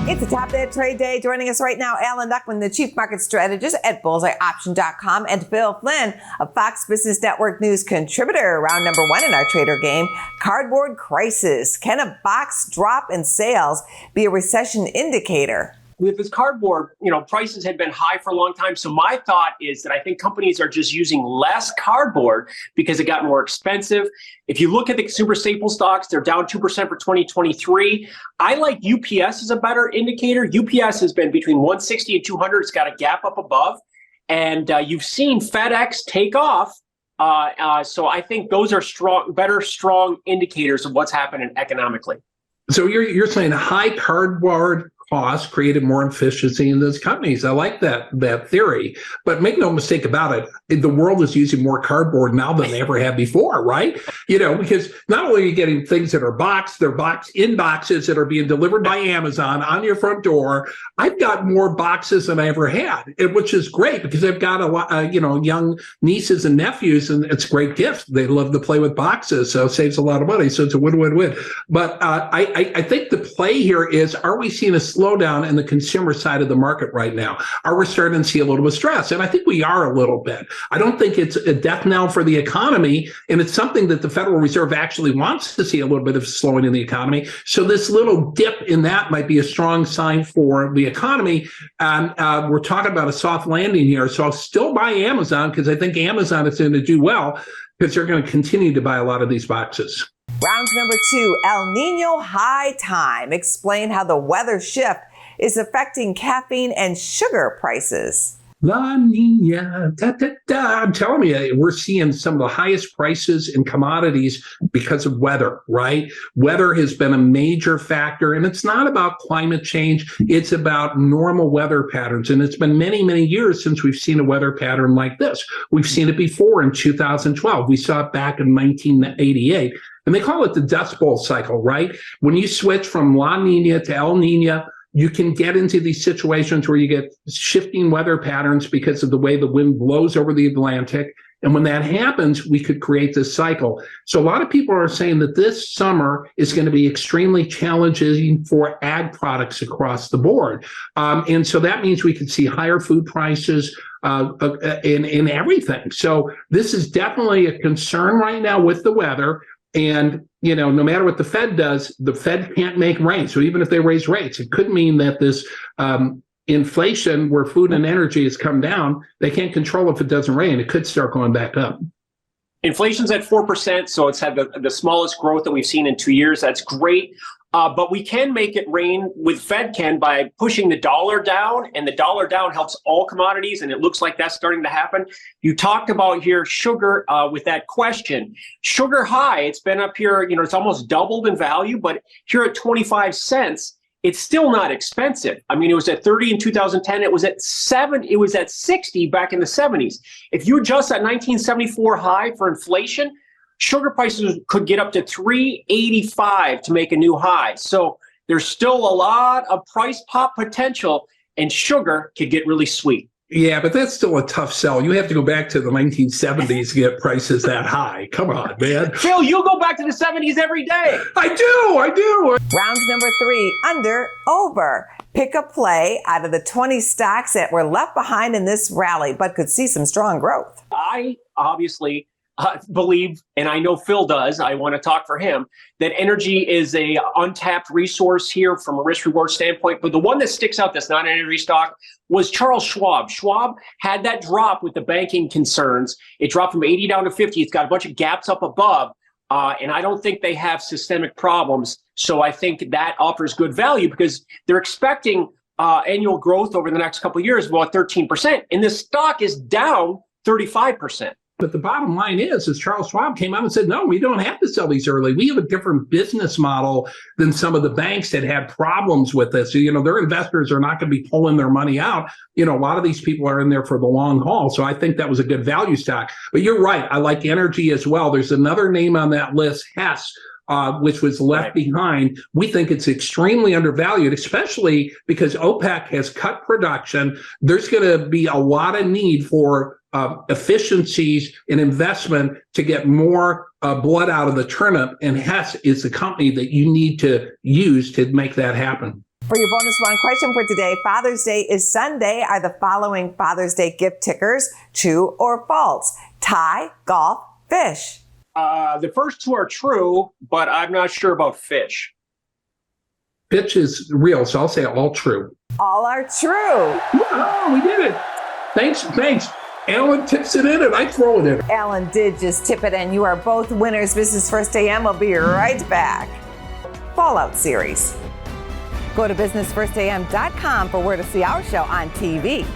It's a top day trade day. Joining us right now, Alan Knuckman, the chief market strategist at bullseyeoption.com, and Phil Flynn, a Fox Business Network news contributor. Round number one in our trader game, cardboard crisis. Can a box drop in sales be a recession indicator? With this cardboard, prices had been high for a long time. So my thought is that I think companies are just using less cardboard because it got more expensive. If you look at the consumer staple stocks, they're down 2% for 2023. I like UPS as a better indicator. UPS has been between 160 and 200. It's got a gap up above. And you've seen FedEx take off. So I think those are strong indicators of what's happening economically. So you're saying high cardboard costs created more efficiency in those companies. I like that theory, but make no mistake about it, the world is using more cardboard now than they ever had before, right? Because not only are you getting things that are boxed, they're boxed in boxes that are being delivered by Amazon on your front door. I've got more boxes than I ever had, which is great because I've got a lot, young nieces and nephews, and it's a great gift. They love to play with boxes, so it saves a lot of money. So it's a win-win-win. But I think the play here is, are we seeing a slowdown in the consumer side of the market right now? Are we starting to see a little bit of stress? And I think we are a little bit. I don't think it's a death knell for the economy, and it's something that the Federal Reserve actually wants to see, a little bit of slowing in the economy. So this little dip in that might be a strong sign for the economy. And we're talking about a soft landing here. So I'll still buy Amazon because I think Amazon is going to do well because they're going to continue to buy a lot of these boxes. Round number two, El Nino high time. Explain how the weather shift is affecting caffeine and sugar prices. La Nina, da, da, da. I'm telling you, we're seeing some of the highest prices in commodities because of weather, right? Weather has been a major factor, and it's not about climate change. It's about normal weather patterns. And it's been many, many years since we've seen a weather pattern like this. We've seen it before in 2012. We saw it back in 1988. And they call it the Dust Bowl cycle, right? When you switch from La Nina to El Nino, you can get into these situations where you get shifting weather patterns because of the way the wind blows over the Atlantic. And when that happens, we could create this cycle. So a lot of people are saying that this summer is going to be extremely challenging for ag products across the board. And so that means we could see higher food prices in everything. So this is definitely a concern right now with the weather. And, no matter what the Fed does, the Fed can't make rain. So even if they raise rates, it could mean that this inflation where food and energy has come down, they can't control if it doesn't rain. It could start going back up. Inflation's at 4%, so it's had the smallest growth that we've seen in 2 years. That's great. But we can make it rain with Fed by pushing the dollar down, and the dollar down helps all commodities, and it looks like that's starting to happen. You talked about here sugar with that question. Sugar high, it's been up here, it's almost doubled in value, but here at 25 cents, it's still not expensive. I mean, it was at 30 in 2010. It was at 60 back in the 70s. If you adjust that 1974 high for inflation, sugar prices could get up to $3.85 to make a new high. So there's still a lot of price pop potential, and sugar could get really sweet. Yeah, but that's still a tough sell. You have to go back to the 1970s to get prices that high. Come on, man. Phil, you go back to the 70s every day. I do. Round number three, under, over. Pick a play out of the 20 stocks that were left behind in this rally, but could see some strong growth. I obviously believe, and I know Phil does, I want to talk for him, that energy is a untapped resource here from a risk-reward standpoint. But the one that sticks out that's not an energy stock was Charles Schwab. Schwab had that drop with the banking concerns. It dropped from 80 down to 50. It's got a bunch of gaps up above, and I don't think they have systemic problems. So I think that offers good value because they're expecting annual growth over the next couple of years of about 13%, and this stock is down 35%. But the bottom line is Charles Schwab came out and said, no, we don't have to sell these early. We have a different business model than some of the banks that had problems with this. So, their investors are not going to be pulling their money out. A lot of these people are in there for the long haul. So I think that was a good value stock. But you're right. I like energy as well. There's another name on that list, Hess, which was left behind. We think it's extremely undervalued, especially because OPEC has cut production. There's going to be a lot of need for efficiencies and investment to get more blood out of the turnip. And Hess is the company that you need to use to make that happen. For your bonus one question for today, Father's Day is Sunday. Are the following Father's Day gift tickers true or false? Tie, golf, fish. The first two are true, but I'm not sure about fish. Pitch is real, so I'll say all true. All are true. Oh, we did it. Thanks. Alan tips it in and I throw it in. Alan did just tip it in. You are both winners. Business First AM will be right back. Fallout series. Go to businessfirstam.com for where to see our show on TV.